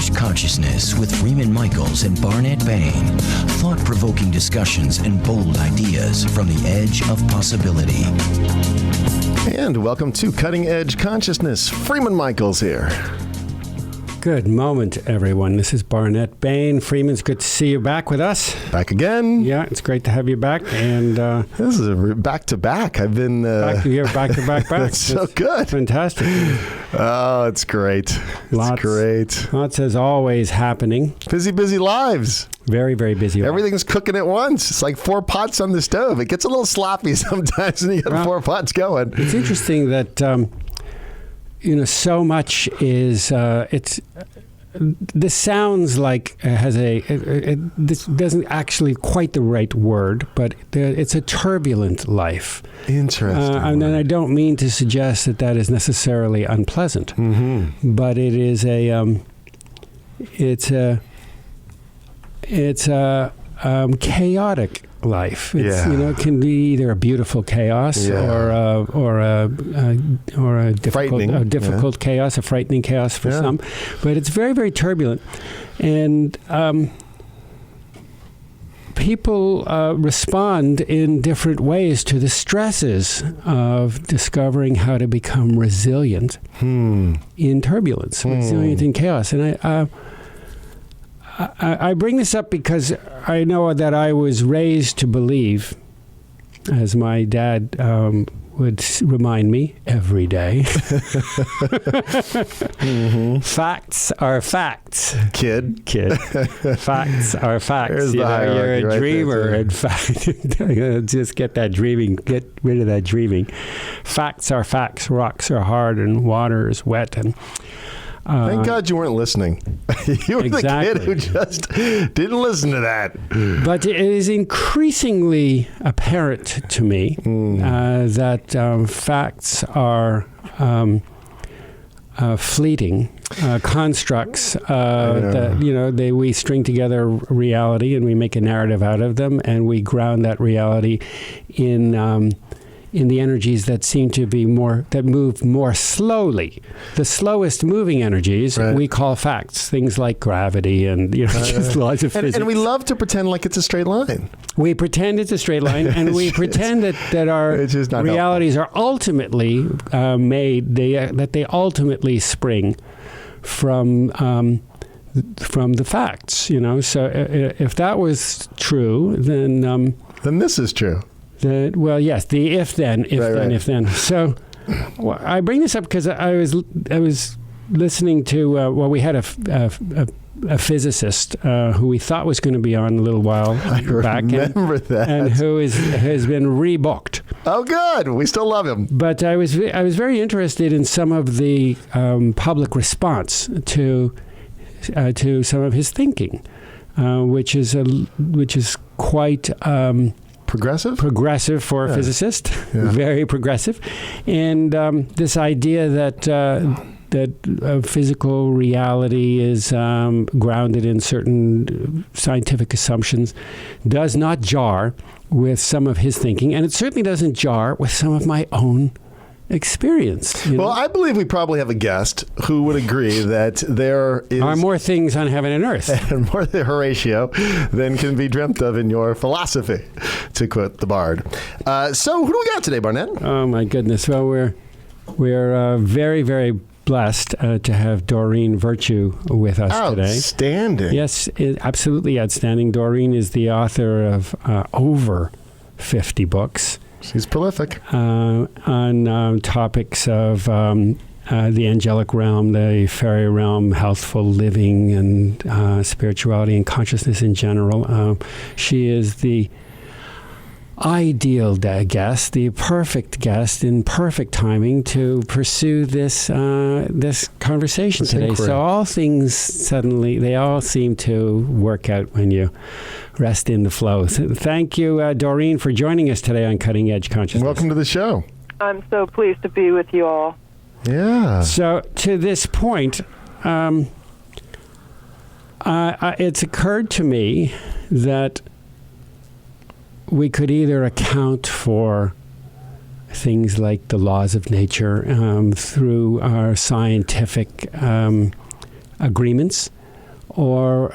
Edge Consciousness with Freeman Michaels and Barnet Bain. Thought-provoking discussions and bold ideas from the edge of possibility. And welcome to Cutting Edge Consciousness. Freeman Michaels here. Good moment, everyone. This is Barnet Bain. Freeman's good to see you back with us. Back again. Yeah, it's great to have you back. And this is a back-to-back. I've been... back-to-back. That's so good. Fantastic. Oh, it's great. It's great. Lots, as always, happening. Busy lives. Very, very busy. Everything's cooking at once. It's like 4 pots on the stove. It gets a little sloppy sometimes when you get 4 pots going. It's interesting that... so much is this sounds like this doesn't actually quite the right word, but it's a turbulent life. Interesting. And I don't mean to suggest that is necessarily unpleasant, but it is it's a chaotic life. It's, it can be either a beautiful chaos or a difficult chaos, a frightening chaos for some. But it's very, very turbulent, and people respond in different ways to the stresses of discovering how to become resilient in turbulence, resilient in chaos, and I bring this up because I know that I was raised to believe, as my dad would remind me every day, facts are facts. Kid. Facts are facts. You're a dreamer, in fact. Just get rid of that dreaming. Facts are facts. Rocks are hard and water is wet. And thank God you weren't listening. You were the kid who just didn't listen to that. But it is increasingly apparent to me that facts are fleeting constructs. That we string together reality and we make a narrative out of them, and we ground that reality in the energies that seem to be that move more slowly. The slowest moving energies we call facts, things like gravity and just laws of physics. And we love to pretend like it's a straight line. We pretend it's a straight line, and we pretend that our realities are ultimately made, that they ultimately spring from the facts. So if that was true, then this is true. Yes, the if then. So I bring this up because I was listening to we had a physicist who we thought was going to be on a little while back. I remember that. And who has been rebooked. Oh, good. We still love him. But I was very interested in some of the public response to some of his thinking, which is quite. Progressive for a physicist, very progressive, and this idea that physical reality is grounded in certain scientific assumptions does not jar with some of his thinking, and it certainly doesn't jar with some of my own experience. Well, I believe we probably have a guest who would agree that there are more things on heaven and earth, and more the Horatio than can be dreamt of in your philosophy, to quote the Bard. So, who do we got today, Barnet? Oh my goodness! Well, we're very, very blessed to have Doreen Virtue with us today. Outstanding. Yes, absolutely outstanding. Doreen is the author of over 50 books. She's prolific. On topics of the angelic realm, the fairy realm, healthful living, and spirituality and consciousness in general. She is the ideal guest, the perfect guest in perfect timing to pursue this conversation today. So all things they all seem to work out when you rest in the flow. So thank you, Doreen, for joining us today on Cutting Edge Consciousness. Welcome to the show. I'm so pleased to be with you all. Yeah. So to this point, it's occurred to me that we could either account for things like the laws of nature through our scientific agreements or,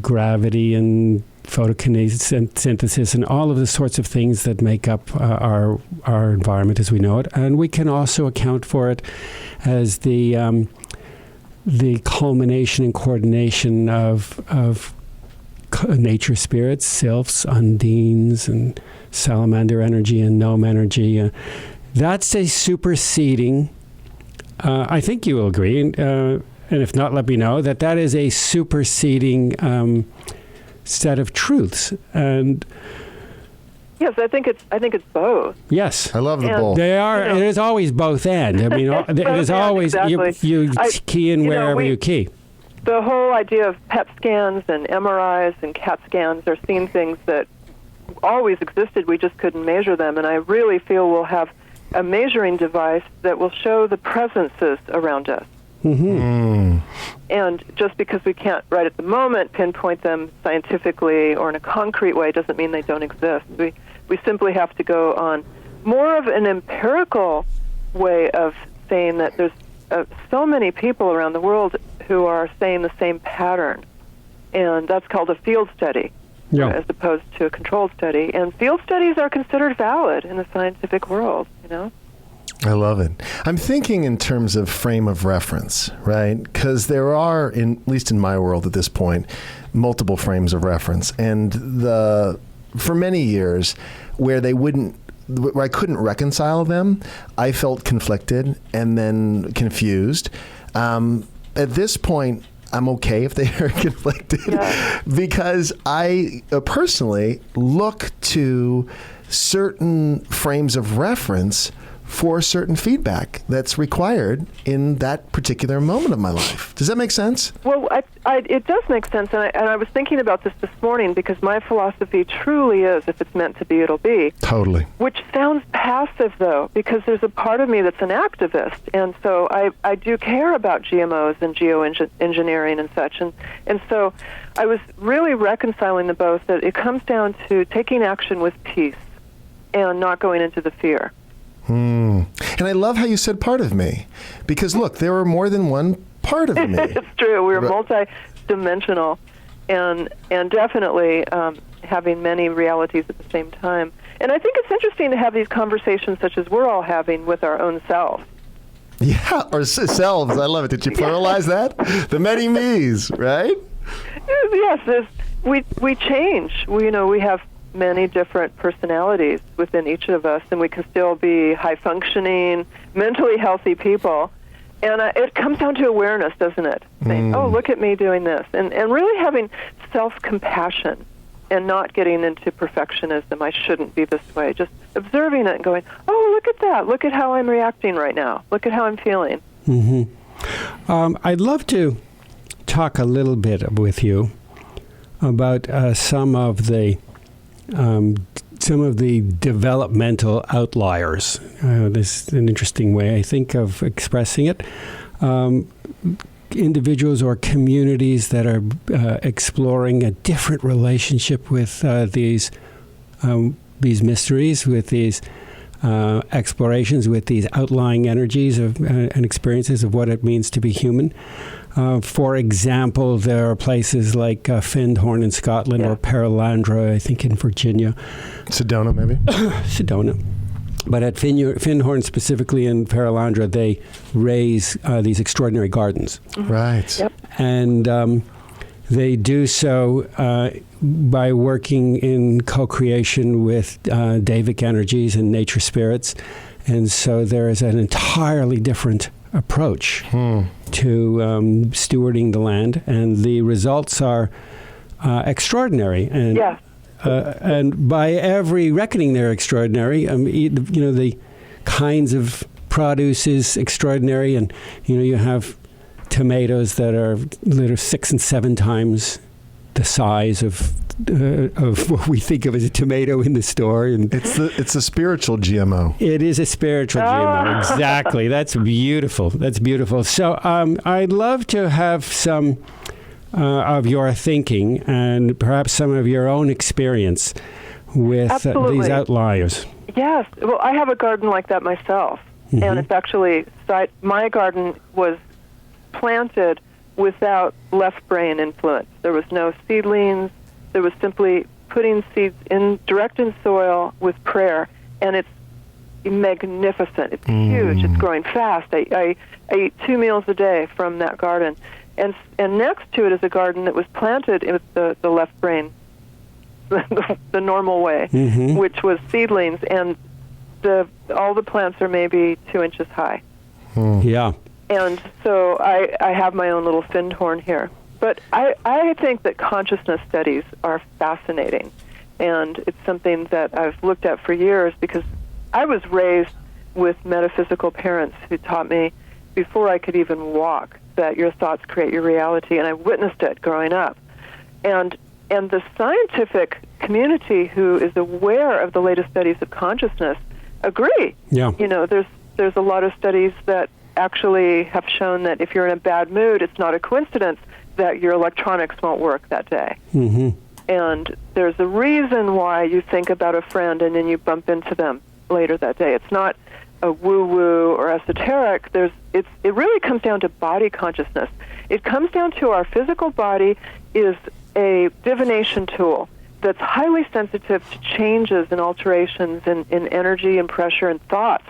gravity and photosynthesis and all of the sorts of things that make up our environment as we know it. And we can also account for it as the culmination and coordination of nature spirits, selves, undines, and salamander energy and gnome energy. That's a superseding, I think you will agree, and if not, let me know, that is a superseding set of truths. And yes, I think it's both. Yes, I love the both. They are. It is always both and. I mean, it is always exactly. you key in wherever you key. The whole idea of PET scans and MRIs and CAT scans are seeing things that always existed. We just couldn't measure them, and I really feel we'll have a measuring device that will show the presences around us. Mm-hmm. And just because we can't right at the moment pinpoint them scientifically or in a concrete way doesn't mean they don't exist. We simply have to go on more of an empirical way of saying that there's so many people around the world who are saying the same pattern, and that's called a field study, as opposed to a controlled study. And field studies are considered valid in the scientific world, I love it. I'm thinking in terms of frame of reference, right? Because there are, at least in my world at this point, multiple frames of reference. And for many years, where I couldn't reconcile them, I felt conflicted and then confused. At this point, I'm okay if they are conflicted because I personally look to certain frames of reference for certain feedback that's required in that particular moment of my life. Does that make sense? Well, it does make sense, and I was thinking about this morning because my philosophy truly is, if it's meant to be, it'll be. Totally. Which sounds passive, though, because there's a part of me that's an activist, and so I do care about GMOs and geoengineering and such, and so I was really reconciling the both, that it comes down to taking action with peace and not going into the fear. And I love how you said part of me, because look, there are more than one part of me. It's true. We're multidimensional, and definitely having many realities at the same time. And I think it's interesting to have these conversations such as we're all having with our own selves. Yeah, or selves. I love it. Did you pluralize that? The many me's, right? Yes, we change. We have many different personalities within each of us, and we can still be high-functioning, mentally healthy people. And it comes down to awareness, doesn't it? Saying, oh, look at me doing this. And really having self-compassion and not getting into perfectionism. I shouldn't be this way. Just observing it and going, oh, look at that. Look at how I'm reacting right now. Look at how I'm feeling. Mm-hmm. I'd love to talk a little bit with you about some of the developmental outliers. This is an interesting way, I think, of expressing it. Individuals or communities that are exploring a different relationship with these mysteries, with these explorations, with these outlying energies and experiences of what it means to be human. For example, there are places like Findhorn in Scotland or Perelandra, I think, in Virginia. Sedona, maybe? Sedona. But at Findhorn, specifically in Perelandra, they raise these extraordinary gardens. Mm-hmm. Right. Yep. And they do so by working in co-creation with Davic energies and nature spirits. And so there is an entirely different approach to stewarding the land, and the results are extraordinary. And and by every reckoning, they're extraordinary. The kinds of produce is extraordinary, and you have tomatoes that are 6 and 7 times the size of what we think of as a tomato in the store. And it's a spiritual GMO. It is a spiritual GMO. Exactly. That's beautiful. That's beautiful. So I'd love to have some of your thinking and perhaps some of your own experience with these outliers. Yes. Well, I have a garden like that myself. Mm-hmm. And it's actually, my garden was planted without left brain influence. There was no seedlings. There was simply putting seeds direct in soil with prayer, and it's magnificent. It's huge. It's growing fast. I eat 2 meals a day from that garden, and next to it is a garden that was planted with the left brain, the normal way, which was seedlings, and all the plants are maybe 2 inches high. Yeah. And so I have my own little Findhorn here. But I think that consciousness studies are fascinating, and it's something that I've looked at for years because I was raised with metaphysical parents who taught me before I could even walk that your thoughts create your reality, and I witnessed it growing up. And the scientific community who is aware of the latest studies of consciousness agree. Yeah. You know, there's a lot of studies that actually have shown that if you're in a bad mood, it's not a coincidence that your electronics won't work that day. And there's a reason why you think about a friend and then you bump into them later that day. It's not a woo-woo or esoteric. It really comes down to body consciousness. It comes down to our physical body is a divination tool that's highly sensitive to changes and alterations in energy and pressure and thoughts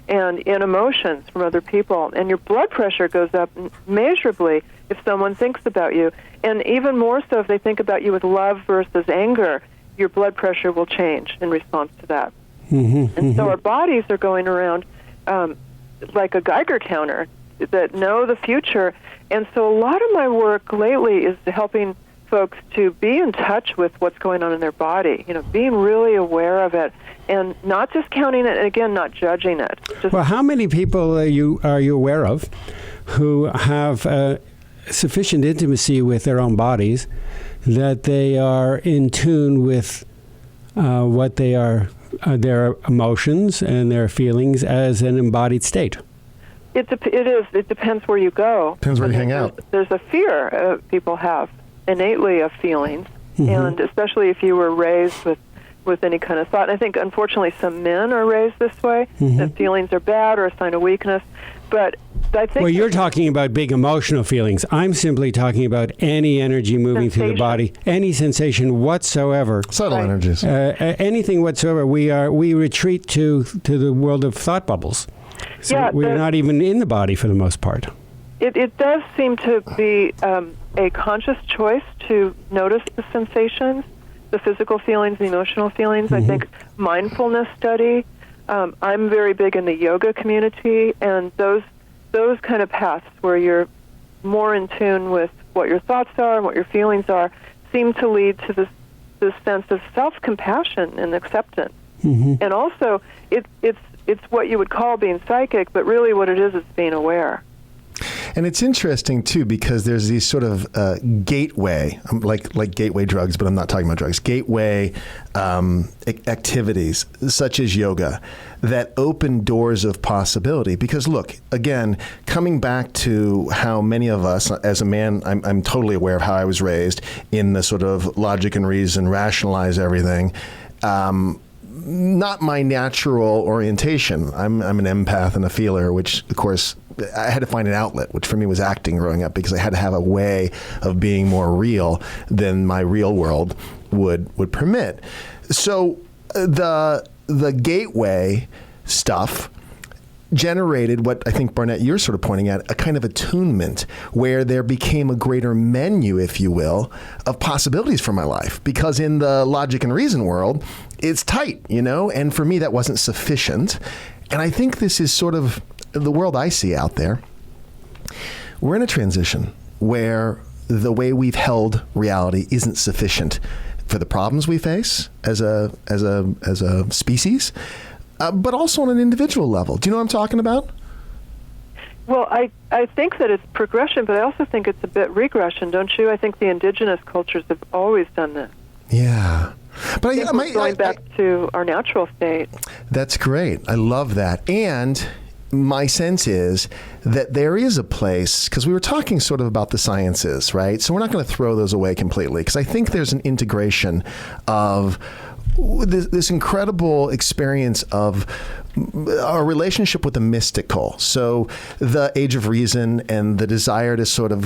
and in emotions from other people. And your blood pressure goes up measurably if someone thinks about you. And even more so if they think about you with love versus anger, your blood pressure will change in response to that. And so our bodies are going around like a Geiger counter that know the future. And so a lot of my work lately is helping folks to be in touch with what's going on in their body, you know, being really aware of it and not discounting it, and again, not judging it. Well, how many people are you aware of who have sufficient intimacy with their own bodies that they are in tune with what they are, their emotions and their feelings as an embodied state? It is. It depends where you go. Depends where you hang out. There's a fear people have innately of feelings, and especially if you were raised with any kind of thought. And I think, unfortunately, some men are raised this way, that feelings are bad or a sign of weakness. But I think... Well, you're talking about big emotional feelings. I'm simply talking about any energy moving through the body, any sensation whatsoever. Subtle energies. Anything whatsoever. We retreat to the world of thought bubbles. So we're not even in the body for the most part. It does seem to be a conscious choice to notice the sensations, the physical feelings, the emotional feelings. I think mindfulness study. I'm very big in the yoga community, and those kind of paths where you're more in tune with what your thoughts are and what your feelings are seem to lead to this sense of self-compassion and acceptance. And also, it's what you would call being psychic, but really what it is being aware. And it's interesting, too, because there's these sort of gateway, like gateway drugs, but I'm not talking about drugs, gateway activities, such as yoga, that open doors of possibility. Because, look, again, coming back to how many of us, as a man, I'm totally aware of how I was raised in the sort of logic and reason, rationalize everything. Not my natural orientation. I'm an empath and a feeler, which, of course, I had to find an outlet, which for me was acting growing up, because I had to have a way of being more real than my real world would permit. So the gateway stuff generated what I think, Barnett, you're sort of pointing at, a kind of attunement where there became a greater menu, if you will, of possibilities for my life. Because in the logic and reason world, it's tight, you know, and for me that wasn't sufficient. And I think this is sort of the world I see out there. We're in a transition where the way we've held reality isn't sufficient for the problems we face as a species, but also on an individual level. Do you know what I'm talking about? Well, I think that it's progression, but I also think it's a bit regression, don't you? I think the indigenous cultures have always done this. Yeah. But going back to our natural state. That's great. I love that. And my sense is that there is a place, because we were talking sort of about the sciences, right? So we're not going to throw those away completely, because I think there's an integration of this incredible experience of our relationship with the mystical. So the age of reason and the desire to sort of,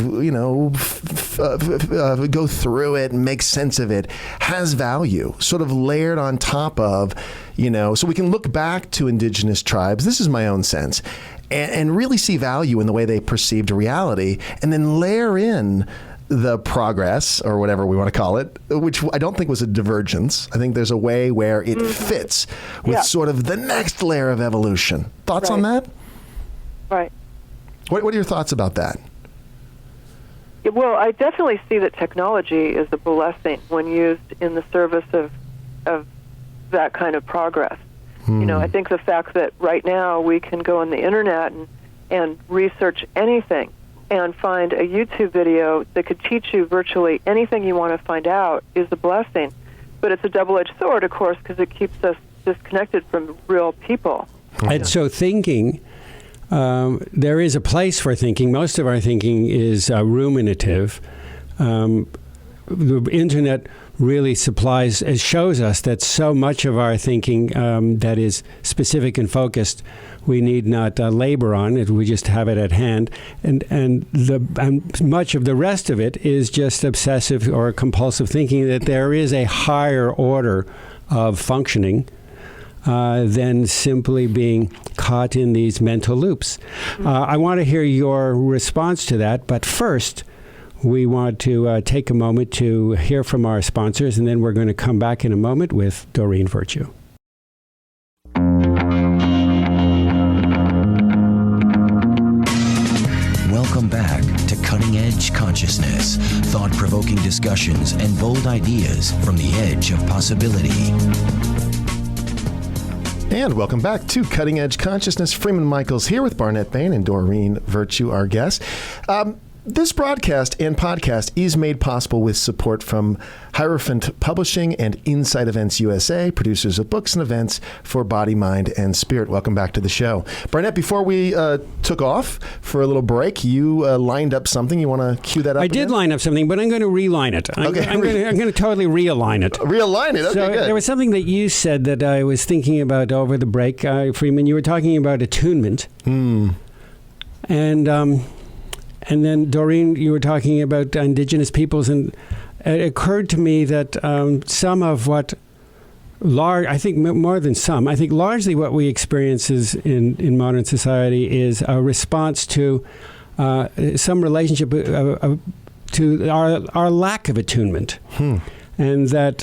go through it and make sense of it has value, sort of layered on top of, so we can look back to indigenous tribes. This is my own sense. And really see value in the way they perceived reality, and then layer in the progress, or whatever we want to call it, which I don't think was a divergence. I think there's a way where it fits with sort of the next layer of evolution. Thoughts on that? Right. What are your thoughts about that? Yeah, well, I definitely see that technology is a blessing when used in the service of that kind of progress. I think the fact that right now we can go on the internet and research anything and find a YouTube video that could teach you virtually anything you want to find out is a blessing. But it's a double-edged sword, of course, because it keeps us disconnected from real people. And so thinking, there is a place for thinking. Most of our thinking is ruminative. The internet really shows us that so much of our thinking that is specific and focused, we need not labor on it. We just have it at hand, and much of the rest of it is just obsessive or compulsive thinking. That there is a higher order of functioning than simply being caught in these mental loops. I want to hear your response to that, but first, we want to take a moment to hear from our sponsors, and then we're going to come back in a moment with Doreen Virtue. Welcome back to Cutting Edge Consciousness, thought-provoking discussions and bold ideas from the edge of possibility. And welcome back to Cutting Edge Consciousness. Freeman Michaels here with Barnet Bain and Doreen Virtue, our guest. This broadcast and podcast is made possible with support from Hierophant Publishing and Insight Events USA, producers of books and events for body, mind, and spirit. Welcome back to the show. Barnett, before we took off for a little break, you lined up something. You want to cue that up? I did line up something, but I'm going to reline it. I'm going to totally realign it. Realign it? Okay, so good. There was something that you said that I was thinking about over the break, Freeman. You were talking about attunement. And then, Doreen, you were talking about indigenous peoples, and it occurred to me that some of what, I think more than some, I think largely what we experience in modern society is a response to some relationship to our lack of attunement. And that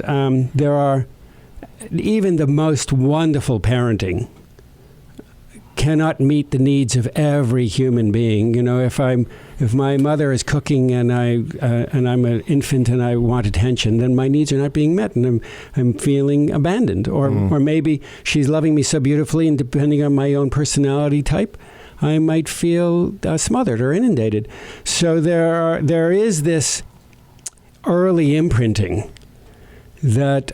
there are, even the most wonderful parenting cannot meet the needs of every human being. If my mother is cooking and I'm an infant and I want attention, then my needs are not being met, and I'm feeling abandoned. Or maybe she's loving me so beautifully, and depending on my own personality type, I might feel smothered or inundated. So there is this early imprinting that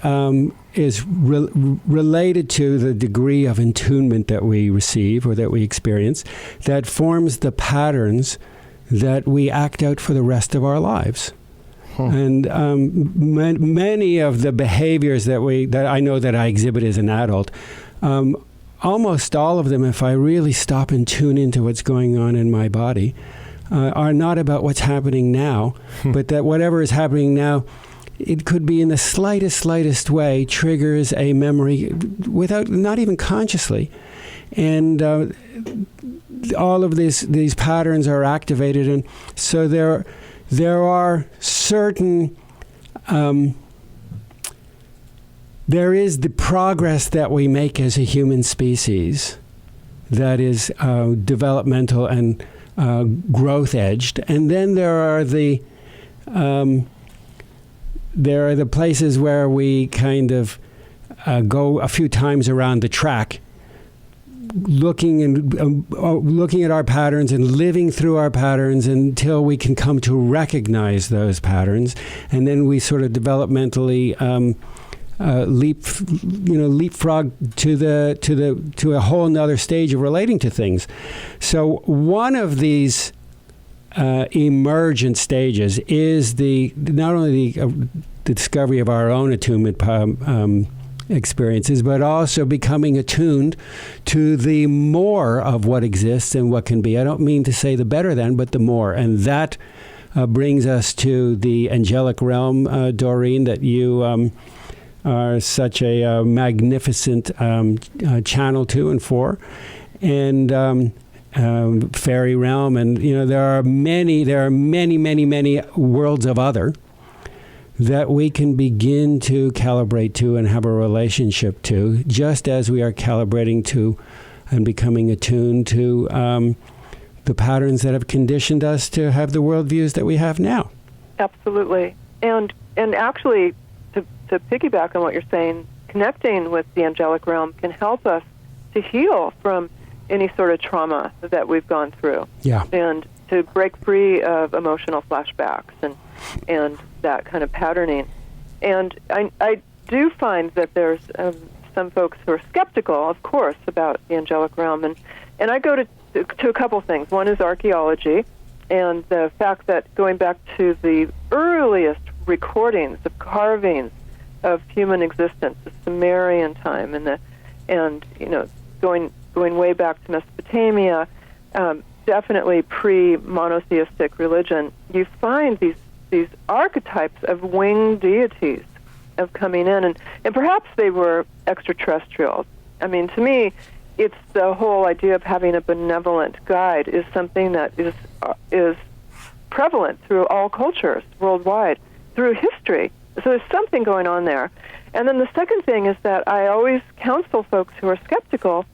is related to the degree of attunement that we receive or that we experience, that forms the patterns that we act out for the rest of our lives. And many of the behaviors that I know that I exhibit as an adult, almost all of them, if I really stop and tune into what's going on in my body, are not about what's happening now, but that whatever is happening now, it could be in the slightest way triggers a memory without, not even consciously. And all of these patterns are activated. And so there are certain, there is the progress that we make as a human species that is developmental and growth-edged. And then there are the places where we kind of go a few times around the track, looking at our patterns and living through our patterns until we can come to recognize those patterns, and then we sort of developmentally leapfrog to a whole nother stage of relating to things. So one of these emergent stages is not only the discovery of our own attunement experiences, but also becoming attuned to the more of what exists and what can be. I don't mean to say the better than, but the more. And that brings us to the angelic realm, Doreen, that you are such a magnificent channel to and for. And fairy realm, and there are many worlds of other that we can begin to calibrate to and have a relationship to, just as we are calibrating to and becoming attuned to the patterns that have conditioned us to have the worldviews that we have now. Absolutely. And actually, to piggyback on what you're saying, connecting with the angelic realm can help us to heal from any sort of trauma that we've gone through. Yeah. And to break free of emotional flashbacks and that kind of patterning. And I do find that there's some folks who are skeptical, of course, about the angelic realm. And I go to a couple things. One is archaeology, and the fact that going back to the earliest recordings of carvings of human existence, the Sumerian time, and going way back to Mesopotamia, definitely pre-monotheistic religion, you find these archetypes of winged deities of coming in, and perhaps they were extraterrestrials. I mean, to me, it's the whole idea of having a benevolent guide is something that is prevalent through all cultures worldwide, through history. So there's something going on there. And then the second thing is that I always counsel folks who are skeptical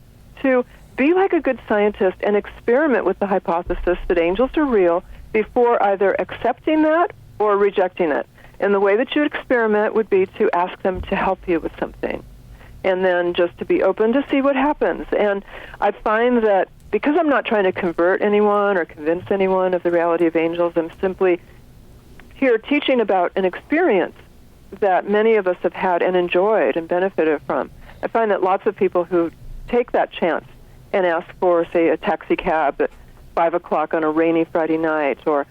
to be like a good scientist and experiment with the hypothesis that angels are real before either accepting that or rejecting it. And the way that you would experiment would be to ask them to help you with something, and then just to be open to see what happens. And I find that because I'm not trying to convert anyone or convince anyone of the reality of angels, I'm simply here teaching about an experience that many of us have had and enjoyed and benefited from. I find that lots of people who take that chance and ask for, say, a taxi cab at 5 o'clock on a rainy Friday night, or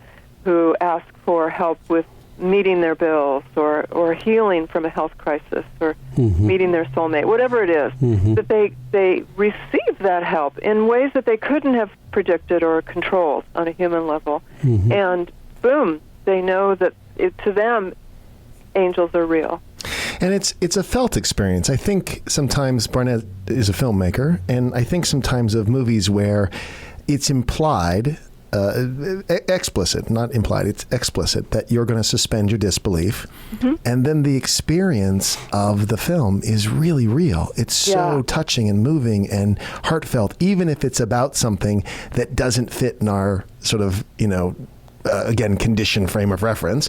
who ask for help with meeting their bills, or healing from a health crisis, or meeting their soulmate, whatever it is, that they receive that help in ways that they couldn't have predicted or controlled on a human level. And boom, they know that to them, angels are real. And it's a felt experience. I think sometimes Barnett is a filmmaker, and I think sometimes of movies where it's implied, explicit, not implied, it's explicit, that you're going to suspend your disbelief. And then the experience of the film is really real. It's so touching and moving and heartfelt, even if it's about something that doesn't fit in our sort of, again, conditioned frame of reference.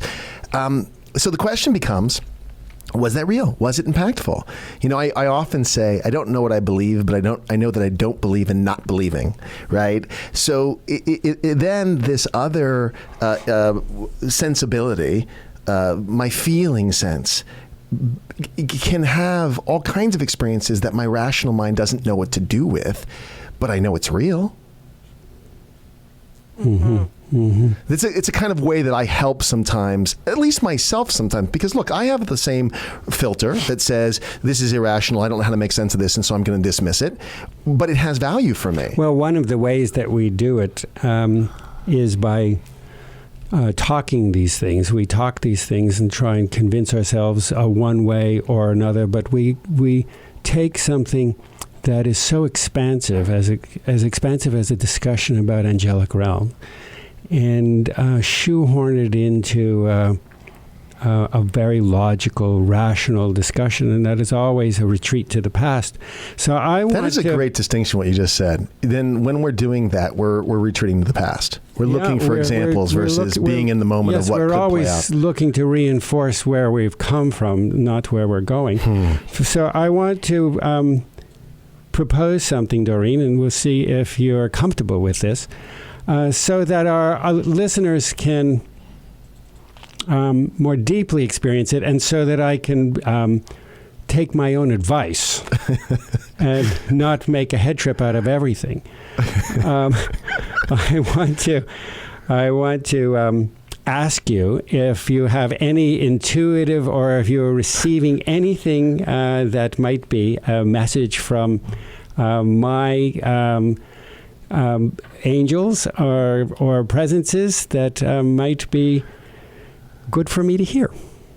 So the question becomes, was that real? Was it impactful? I often say, I don't know what I believe, but I know that I don't believe in not believing, right? So then this other sensibility, my feeling sense, can have all kinds of experiences that my rational mind doesn't know what to do with, but I know it's real. It's a kind of way that I help sometimes, at least myself sometimes, because look, I have the same filter that says this is irrational, I don't know how to make sense of this, and so I'm going to dismiss it, but it has value for me. Well, one of the ways that we do it is by talking these things. We talk these things and try and convince ourselves one way or another, but we take something that is so expansive, as expansive as a discussion about angelic realm, and shoehorn it into a very logical, rational discussion, and that is always a retreat to the past. So that is a great distinction, what you just said. Then when we're doing that, we're retreating to the past. We're looking for examples versus being in the moment of what could play out. We're always looking to reinforce where we've come from, not where we're going. So I want to propose something, Doreen, and we'll see if you're comfortable with this, so that our listeners can more deeply experience it, and so that I can take my own advice and not make a head trip out of everything. I want to ask you if you have any intuitive or if you're receiving anything that might be a message from my angels or presences that might be good for me to hear.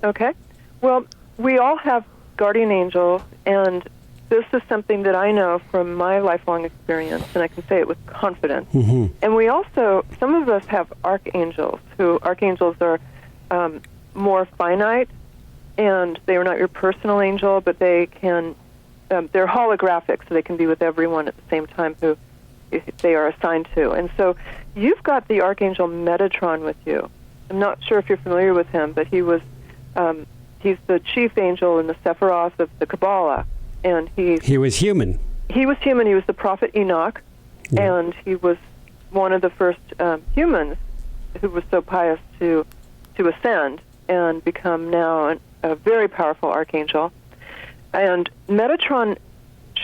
Okay. Well, we all have guardian angels, and this is something that I know from my lifelong experience, and I can say it with confidence. Mm-hmm. And we also, some of us have archangels, archangels are more finite, and they are not your personal angel, but they can, they're holographic, so they can be with everyone at the same time who they are assigned to. And so you've got the Archangel Metatron with you. I'm not sure if you're familiar with him, but he's the chief angel in the Sephiroth of the Kabbalah. And he was human. He was human. He was the prophet Enoch, and he was one of the first humans who was so pious to ascend and become now a very powerful archangel. And Metatron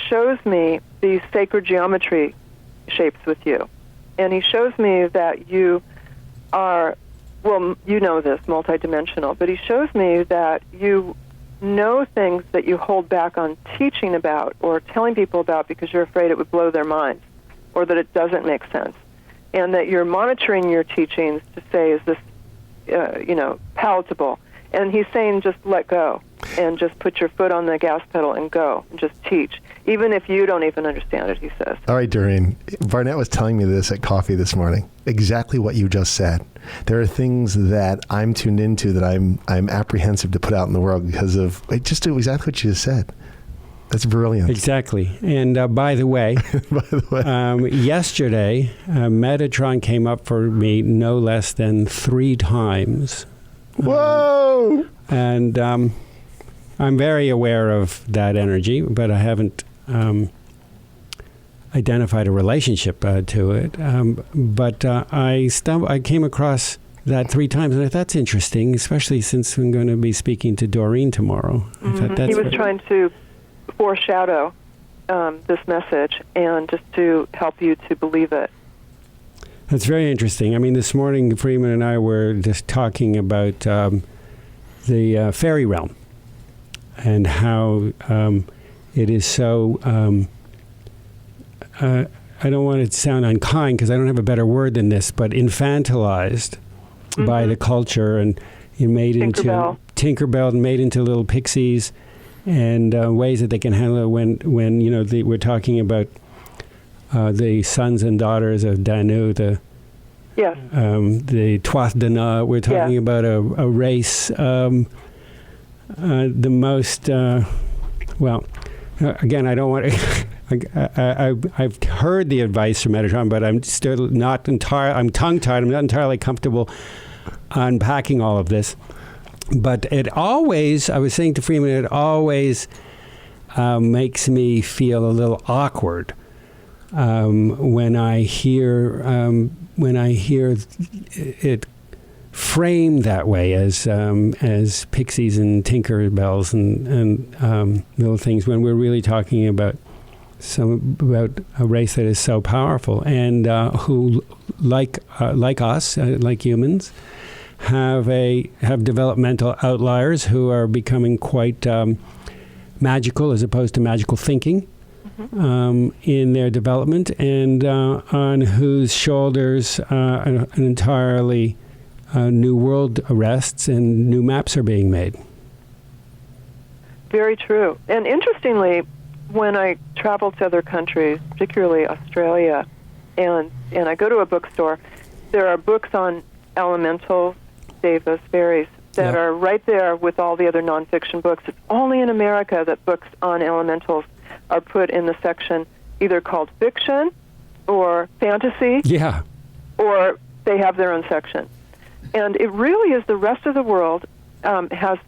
shows me these sacred geometry shapes with you. And he shows me that you are, well, you know this, multidimensional, but he shows me that you know things that you hold back on teaching about or telling people about because you're afraid it would blow their minds or that it doesn't make sense. And that you're monitoring your teachings to say, is this, palatable? And he's saying, just let go and just put your foot on the gas pedal and go and just teach, even if you don't even understand it, he says. All right, Doreen. Barnett was telling me this at coffee this morning. Exactly what you just said. There are things that I'm tuned into that I'm apprehensive to put out in the world because of just do exactly what you just said. That's brilliant. Exactly. And by the way, yesterday, Metatron came up for me no less than 3 times. Whoa! And I'm very aware of that energy, but I haven't identified a relationship to it. But I came across that 3 times, and I thought that's interesting, especially since I'm going to be speaking to Doreen tomorrow. Mm-hmm. He was trying to foreshadow this message and just to help you to believe it. That's very interesting. I mean, this morning, Freeman and I were just talking about the fairy realm and how it is so, I don't want it to sound unkind because I don't have a better word than this, but infantilized by the culture and made into Tinkerbell and made into little pixies and ways that they can handle it when we're talking about the sons and daughters of Danu, the Tuath Dana. We're talking about a race, the most, again, I don't want to, I've heard the advice from Metatron, but I'm still not I'm tongue-tied. I'm not entirely comfortable unpacking all of this. But it always, I was saying to Freeman, it always makes me feel a little awkward when I hear it framed that way as pixies and Tinkerbells and little things, when we're really talking about a race that is so powerful and who like us, like humans, have developmental outliers who are becoming quite magical as opposed to magical thinking in their development, and on whose shoulders an entirely new world rests and new maps are being made. Very true. And interestingly, when I travel to other countries, particularly Australia, and I go to a bookstore, there are books on elementals, devas, fairies, that are right there with all the other nonfiction books. It's only in America that books on elementals are put in the section either called fiction or fantasy, or they have their own section. And it really is the rest of the world has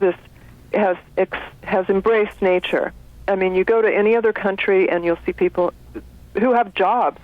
embraced nature. I mean, you go to any other country and you'll see people who have jobs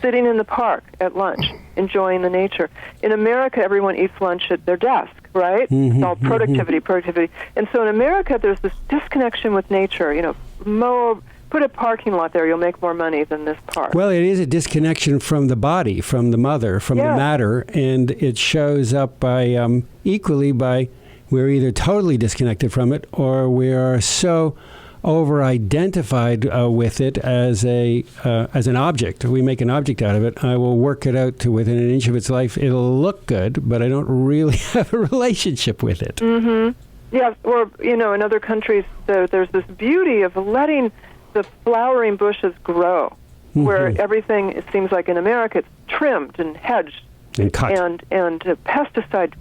sitting in the park at lunch, enjoying the nature. In America, everyone eats lunch at their desk, right? It's all productivity. And so in America, there's this disconnection with nature. Mow put a parking lot there, you'll make more money than this park. Well, it is a disconnection from the body, from the mother, from the matter, and it shows up by equally by we're either totally disconnected from it or we are so over-identified with it as an object. We make an object out of it. I will work it out to within an inch of its life. It'll look good, but I don't really have a relationship with it. Mm-hmm. Yeah, or, in other countries, there's this beauty of letting the flowering bushes grow, where everything, it seems like in America, it's trimmed and hedged and cut and pesticide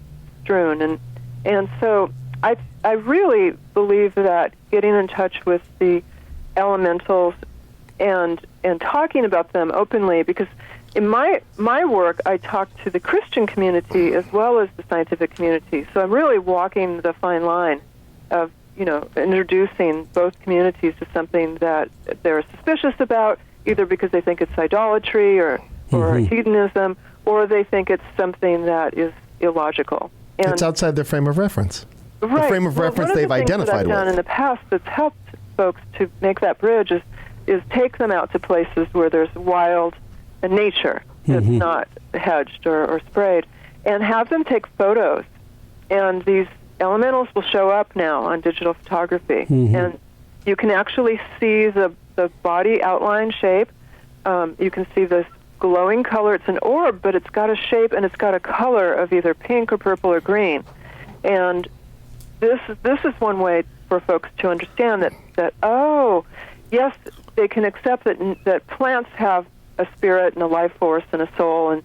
strewn. And so I really believe that getting in touch with the elementals and talking about them openly, because in my work, I talk to the Christian community as well as the scientific community. So I'm really walking the fine line of, introducing both communities to something that they're suspicious about, either because they think it's idolatry or hedonism, or they think it's something that is illogical. And it's outside their frame of reference. Right. The frame of reference they've identified with. One of the things that I've done in the past that's helped folks to make that bridge is take them out to places where there's wild nature that's not hedged or sprayed, and have them take photos. And these elementals will show up now on digital photography, and you can actually see the body outline shape. You can see this glowing color. It's an orb, but it's got a shape and it's got a color of either pink or purple or green. And this is one way for folks to understand that yes, they can accept that plants have a spirit and a life force and a soul, and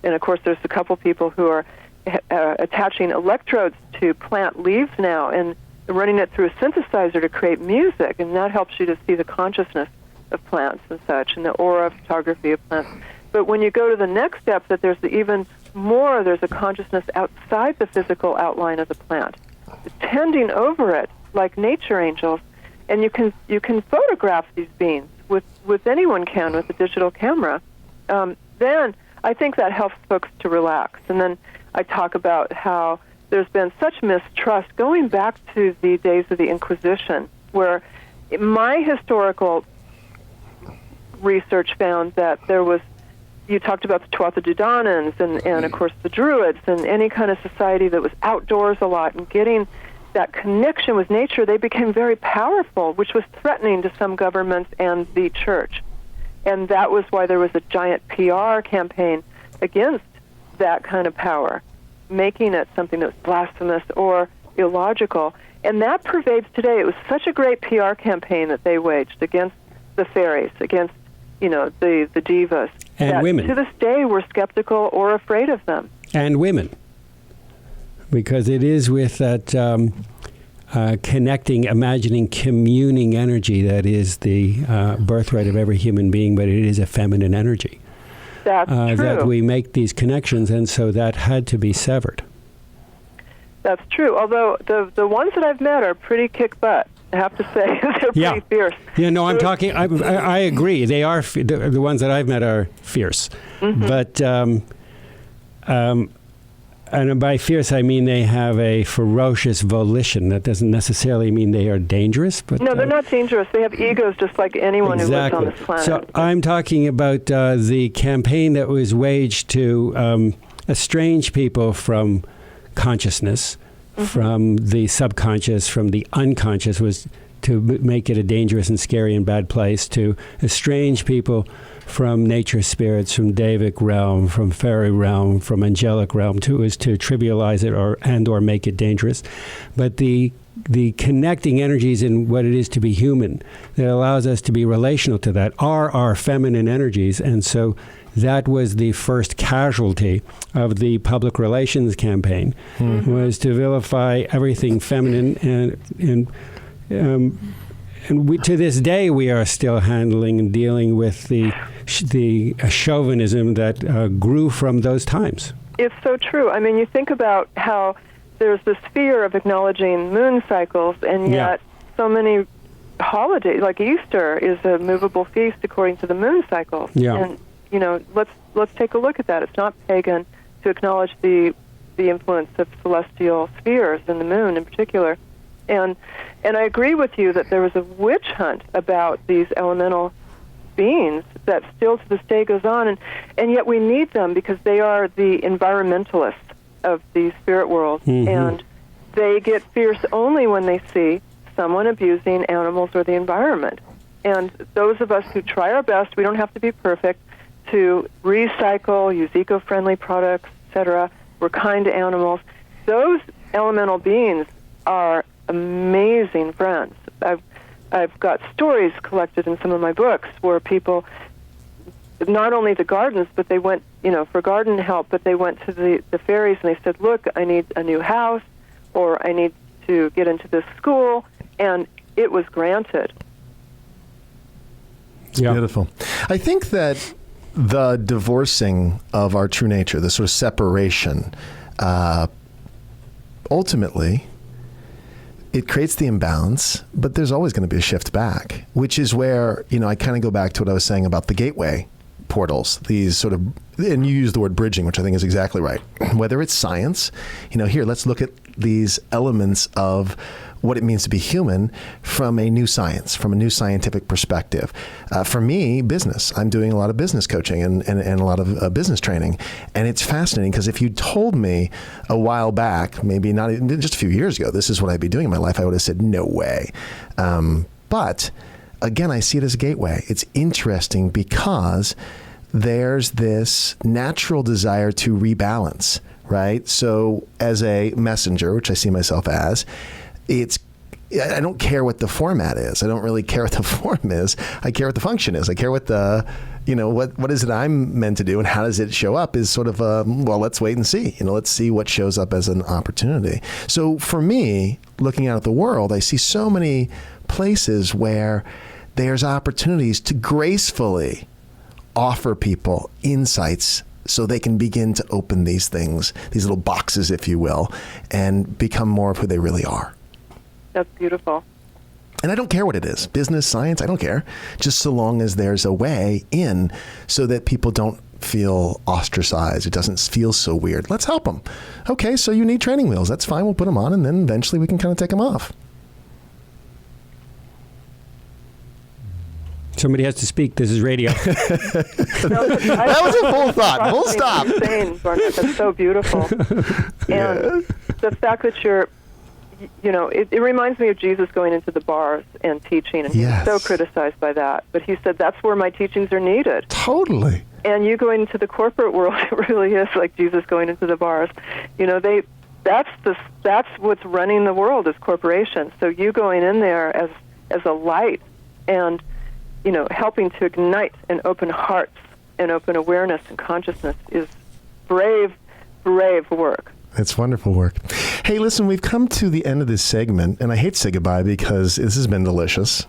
of course there's a couple people who are attaching electrodes to plant leaves now and running it through a synthesizer to create music, and that helps you to see the consciousness of plants and such, and the aura photography of plants. But when you go to the next step, that there's even more, there's a consciousness outside the physical outline of the plant, tending over it like nature angels, and you can photograph these beings with anyone can with a digital camera. Then I think that helps folks to relax. And then I talk about how there's been such mistrust going back to the days of the Inquisition, where my historical research found that there was, you talked about the Tuatha-De-Dananns and of course the Druids and any kind of society that was outdoors a lot and getting that connection with nature, they became very powerful, which was threatening to some governments and the church. And that was why there was a giant PR campaign against that kind of power, making it something that was blasphemous or illogical. And that pervades today. It was such a great PR campaign that they waged against the fairies, against, the divas. And women. To this day, we're skeptical or afraid of them. And women. Because it is with that connecting, imagining, communing energy that is the birthright of every human being, but it is a feminine energy. That's true. That we make these connections, and so that had to be severed. That's true, although the ones that I've met are pretty kick butt, I have to say. They're pretty fierce. Yeah, no, I'm talking, I agree. They are, the ones that I've met are fierce. But, and by fierce, I mean they have a ferocious volition. That doesn't necessarily mean they are dangerous. But no, they're not dangerous. They have egos just like anyone who lives on this planet. So I'm talking about the campaign that was waged to estrange people from consciousness, from the subconscious, from the unconscious, was to make it a dangerous and scary and bad place, to estrange people from nature spirits, from Davic realm, from fairy realm, from angelic realm, to trivialize it or make it dangerous. But the connecting energies in what it is to be human that allows us to be relational to that are our feminine energies. And so that was the first casualty of the public relations campaign, was to vilify everything feminine. And we, to this day, we are still handling and dealing with the chauvinism that grew from those times. It's so true. I mean, you think about how there's this fear of acknowledging moon cycles, and yet so many holidays, like Easter, is a movable feast according to the moon cycles. Yeah. And let's take a look at that. It's not pagan to acknowledge the influence of celestial spheres and the moon in particular. And I agree with you that there was a witch hunt about these elemental beings that still to this day goes on, and yet we need them because they are the environmentalists of the spirit world, and they get fierce only when they see someone abusing animals or the environment. And those of us who try our best, we don't have to be perfect, to recycle, use eco-friendly products, etc., we're kind to animals, those elemental beings are amazing friends. I've got stories collected in some of my books where people, not only the gardens, but they went, for garden help, but they went to the fairies and they said, look, I need a new house, or I need to get into this school, and it was granted. It's beautiful. I think that the divorcing of our true nature, the sort of separation, ultimately, it creates the imbalance, but there's always going to be a shift back, which is where, I kind of go back to what I was saying about the gateway portals, these sort of, and you use the word bridging, which I think is exactly right. Whether it's science, here, let's look at these elements of what it means to be human from a new science, from a new scientific perspective. For me, business. I'm doing a lot of business coaching and a lot of business training. And it's fascinating because if you told me a while back, maybe not even just a few years ago, this is what I'd be doing in my life, I would have said, no way. But again, I see it as a gateway. It's interesting because there's this natural desire to rebalance, right? So as a messenger, which I see myself as, I don't care what the format is. I don't really care what the form is. I care what the function is. I care what the, what is it I'm meant to do and how does it show up is sort of well, let's wait and see. Let's see what shows up as an opportunity. So for me, looking out at the world, I see so many places where there's opportunities to gracefully offer people insights so they can begin to open these things, these little boxes, if you will, and become more of who they really are. That's beautiful. And I don't care what it is, business, science, I don't care. Just so long as there's a way in so that people don't feel ostracized. It doesn't feel so weird. Let's help them. Okay, so you need training wheels. That's fine. We'll put them on and then eventually we can kind of take them off. Somebody has to speak. This is radio. That was a full thought. Full stop. Insane, Barnett. That's so beautiful. And the fact that you're, it reminds me of Jesus going into the bars and teaching, and he was so criticized by that. But he said, that's where my teachings are needed. Totally. And you going into the corporate world, it really is like Jesus going into the bars. That's what's running the world is corporations. So you going in there as a light and helping to ignite and open hearts and open awareness and consciousness is brave, brave work. It's wonderful work. Hey, listen, we've come to the end of this segment, and I hate to say goodbye because this has been delicious.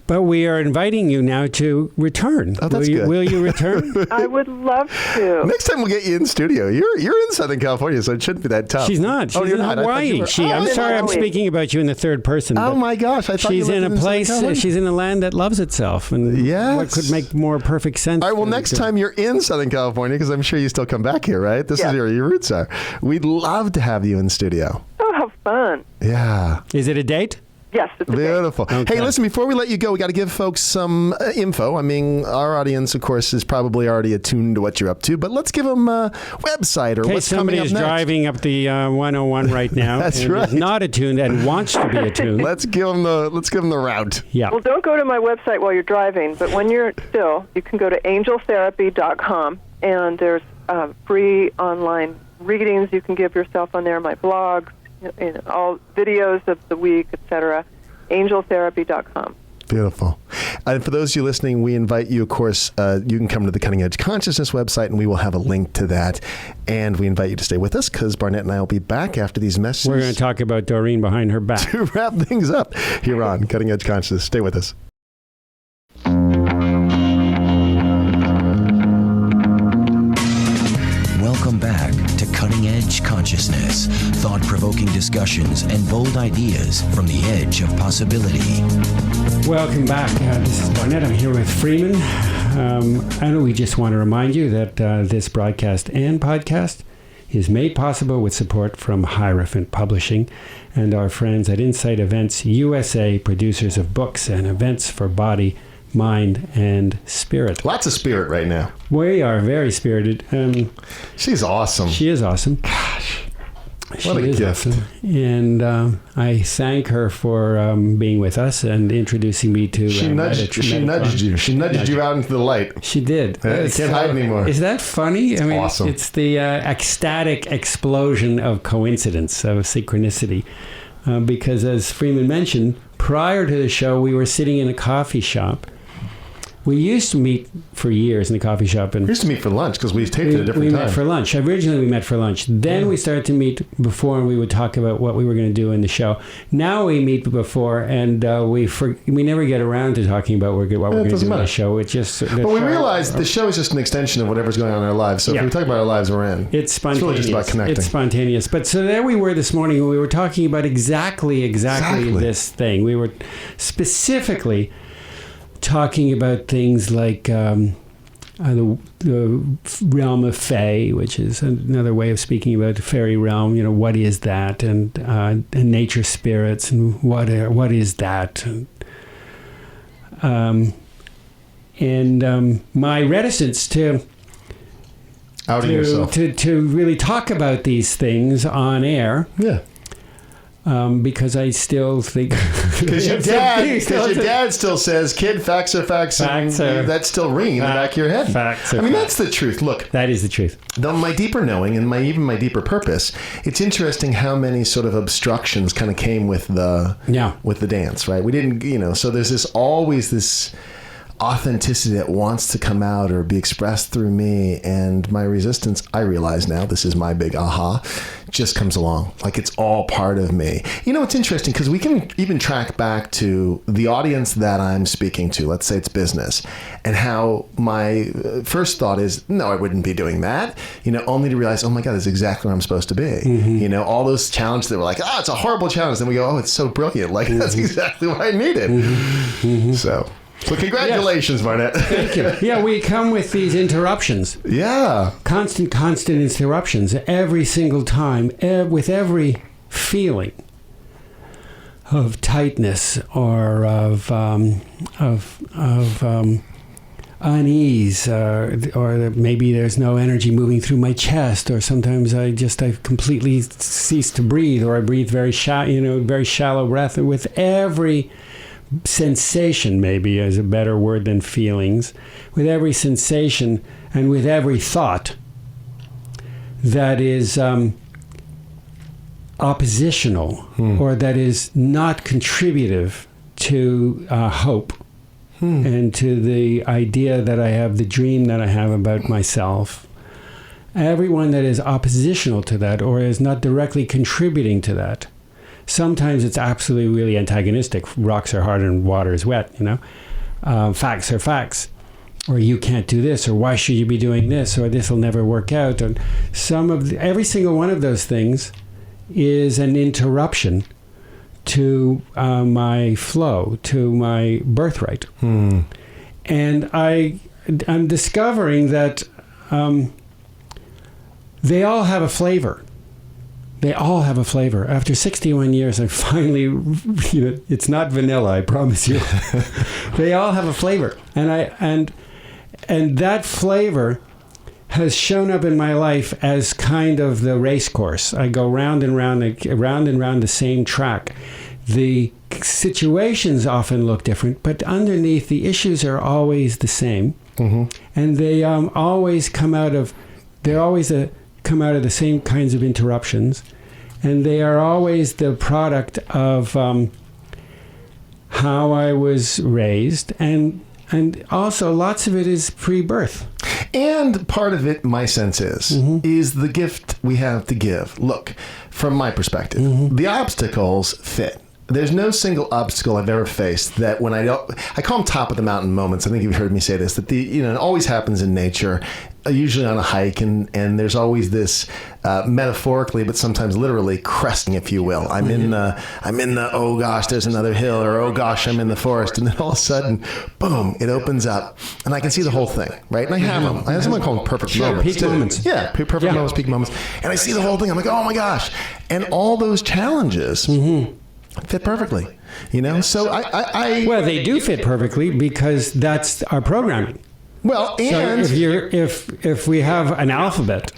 But we are inviting you now to return. Oh, that's good. Will you return? I would love to. Next time we'll get you in studio. You're in Southern California, so it shouldn't be that tough. She's not. She's you're in not. Hawaii. I'm sorry, I'm speaking about you in the third person. Oh my gosh! I thought she's you in lived a place. She's in a land that loves itself, and what could make more perfect sense? All right. Well, next time you're in Southern California, because I'm sure you still come back here, right? This is where your roots are. We'd love to have you in studio. Oh, how fun! Yeah. Is it a date? Yes, it's beautiful. Okay. Hey, listen, before we let you go, we got to give folks some info. I mean, our audience, of course, is probably already attuned to what you're up to, but let's give them a website or what's coming up next. Somebody is driving up the 101 right now. That's and right. is not attuned and wants to be attuned. Let's give them the route. Yeah. Well, don't go to my website while you're driving, but when you're still, you can go to angeltherapy.com, and there's free online readings you can give yourself on there, my blogs, all videos of the week, etc. angeltherapy.com. Beautiful. And for those of you listening, we invite you, of course, you can come to the Cutting Edge Consciousness website, and we will have a link to that. And we invite you to stay with us, because Barnett and I will be back after these messages. We're going to talk about Doreen behind her back. To wrap things up here on Cutting Edge Consciousness. Stay with us. Welcome back to Cutting Edge Consciousness, thought-provoking discussions and bold ideas from the edge of possibility. Welcome back. This is Barnett. I'm here with Freeman. And we just want to remind you that this broadcast and podcast is made possible with support from Hierophant Publishing and our friends at Insight Events USA, producers of books and events for body, mind, and spirit. Lots of spirit right now. We are very spirited. She's awesome. She is awesome. Gosh. She What a is gift. awesome. And I thank her for being with us and introducing me to She nudged you. She nudged you out into the light. She did. You can't hide anymore. Is that funny? I mean, awesome. It's the ecstatic explosion of coincidence, of synchronicity. Because as Freeman mentioned, prior to the show, we were sitting in a coffee shop. We used to meet for years in the coffee shop. And We used to meet for lunch because we taped at a different we time. met for lunch. Originally, we met for lunch. Then we started to meet before, and we would talk about what we were going to do in the show. Now we meet before, and we never get around to talking about what we're going to do in the show. It just. But we realize the show is just an extension of whatever's going on in our lives. So if we talk about our lives, we're in. It's spontaneous. It's really just about connecting. It's spontaneous. But so there we were this morning, and we were talking about exactly this thing. We were specifically talking about things like the realm of Fae, which is another way of speaking about the fairy realm. You know, what is that? And nature spirits, and what is that? And my reticence to yourself. To really talk about these things on air. Yeah. Because I still think... Because your dad still says, kid, facts are facts. That's still ringing in the back of your head. Facts I mean, that's the truth. Look. That is the truth. Though my deeper knowing and my deeper purpose, it's interesting how many sort of obstructions kind of came with the dance, right? We didn't, so there's always this authenticity that wants to come out or be expressed through me, and my resistance, I realize now, this is my big aha, just comes along like it's all part of me. It's interesting because we can even track back to the audience that I'm speaking to. Let's say it's business, and how my first thought is, no, I wouldn't be doing that, only to realize, oh my God, that's exactly where I'm supposed to be. Mm-hmm. All those challenges that were like, it's a horrible challenge, then we go, oh, it's so brilliant, like that's exactly what I needed. Mm-hmm. So congratulations, Barnet. Thank you. Yeah, we come with these interruptions. Yeah. Constant interruptions every single time, with every feeling of tightness or of unease, or maybe there's no energy moving through my chest, or sometimes I completely cease to breathe, or I breathe very shallow breath. And with every sensation, maybe is a better word than feelings, with every sensation and with every thought that is oppositional or that is not contributive to hope and to the idea that I have, the dream that I have about myself. Everyone that is oppositional to that or is not directly contributing to that. Sometimes it's absolutely really antagonistic. Rocks are hard and water is wet, Facts are facts. Or you can't do this, or why should you be doing this, or this will never work out. And every single one of those things is an interruption to my flow, to my birthright. And I'm discovering that they all have a flavor. They all have a flavor. After 61 years, I finally, it's not vanilla, I promise you. They all have a flavor. And that flavor has shown up in my life as kind of the race course. I go round and round the same track. The situations often look different, but underneath the issues are always the same. Mm-hmm. And they always come out of the same kinds of interruptions, and they are always the product of how I was raised, and also lots of it is pre-birth. And part of it, my sense is the gift we have to give. Look, from my perspective, the obstacles fit. There's no single obstacle I've ever faced that when I call them top of the mountain moments. I think you've heard me say this, that it always happens in nature. usually on a hike, and there's always this metaphorically, but sometimes literally cresting, if you will. I'm in the oh gosh, there's another hill, or oh gosh, I'm in the forest, and then all of a sudden, boom, it opens up, and I can see the whole thing, right? And I have them. I have someone call them perfect moments. Peak moments. Yeah, perfect moments, peak moments, and I see the whole thing. I'm like, oh my gosh, and all those challenges fit perfectly. So I well, they do fit perfectly because that's our programming. Well, and so if we have an alphabet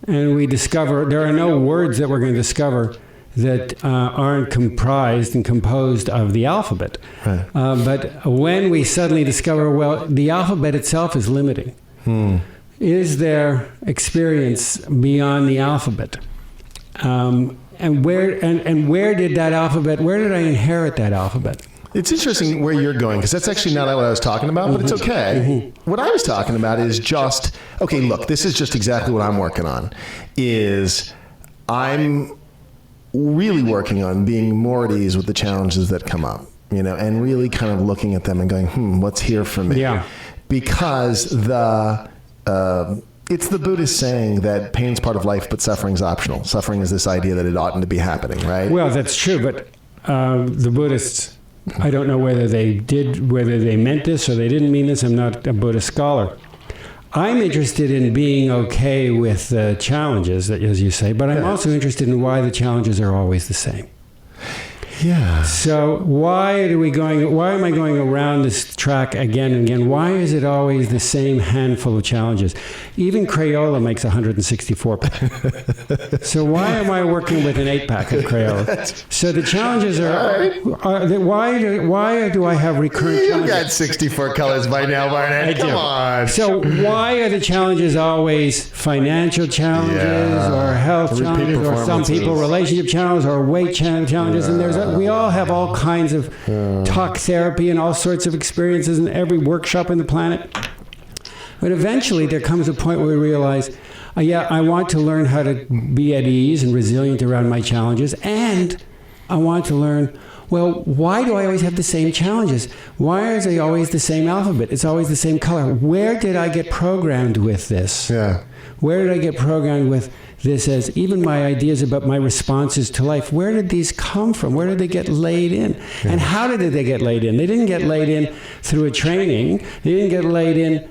and we discover there are no words that we're going to discover that aren't comprised and composed of the alphabet. Right. But when we suddenly discover, well, the alphabet itself is limiting. Is there experience beyond the alphabet? And where did that alphabet? Where did I inherit that alphabet? It's interesting where you're going, because that's actually not what I was talking about, but it's okay. What I was talking about is just, okay, look, this is just exactly what I'm working on, is I'm really working on being more at ease with the challenges that come up, and really kind of looking at them and going, what's here for me? Yeah. Because it's the Buddhist saying that pain's part of life, but suffering's optional. Suffering is this idea that it oughtn't to be happening, right? Well, that's true, but the Buddhists, I don't know whether they meant this or they didn't mean this. I'm not a Buddhist scholar. I'm interested in being okay with the challenges, as you say, but I'm also interested in why the challenges are always the same. Yeah. So why am I going around this track again and again? Why is it always the same handful of challenges? Even Crayola makes 164 pack. So why am I working with an 8-pack of Crayola? So the challenges are why do I have recurrent challenges? You got 64 colors by now, Barnet. Come on. So why are the challenges always financial challenges or health challenges, or some people relationship challenges or weight challenges? And we all have all kinds of talk therapy and all sorts of experiences in every workshop on the planet. But eventually there comes a point where we realize, I want to learn how to be at ease and resilient around my challenges, and I want to learn, well, why do I always have the same challenges? Why is it always the same alphabet? It's always the same color. Where did I get programmed with this? Yeah. Where did I get programmed with this as even my ideas about my responses to life? Where did these come from? Where did they get laid in? Yeah. And how did they get laid in? They didn't get laid in through a training. They didn't get laid in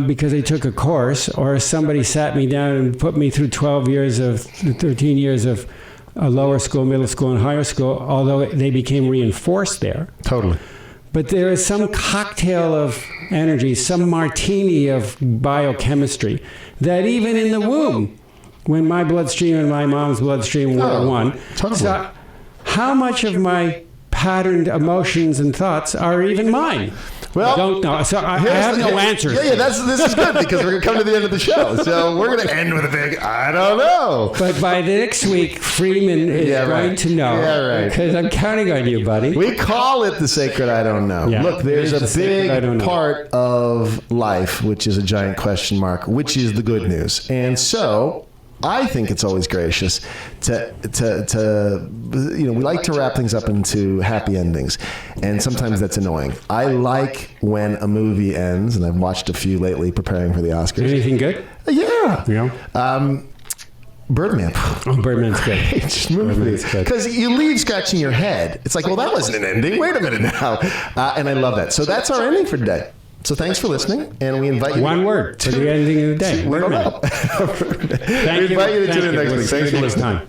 because they took a course, or somebody sat me down and put me through 13 years of lower school, middle school, and higher school, although they became reinforced there. Totally. But there is some cocktail of energy, some martini of biochemistry that even in the womb, when my bloodstream and my mom's bloodstream were one, totally. So how much of my patterned emotions and thoughts are even mine? Well, I don't know. So I have no answers. Yeah, this is good, because we're going to come to the end of the show. So we're going to end with a big, I don't know. But by the next week, Freeman is going to know. Yeah, right. Because I'm counting on you, buddy. We call it the sacred I don't know. Yeah, look, there's a big part of life, which is a giant question mark, which is the good news. And so I think it's always gracious to we like to wrap things up into happy endings, and sometimes that's annoying. I like when a movie ends, and I've watched a few lately preparing for the Oscars. Anything good? Yeah. Birdman. Oh, Birdman's good. Great movie. Because you leave scratching your head. It's like, well, that wasn't an ending. Wait a minute now. And I love that. So that's our ending for today. So thanks for listening, and we invite you. One word to the ending of the day. We don't know. Thank you. We invite you to tune in next week. Thanks for listening.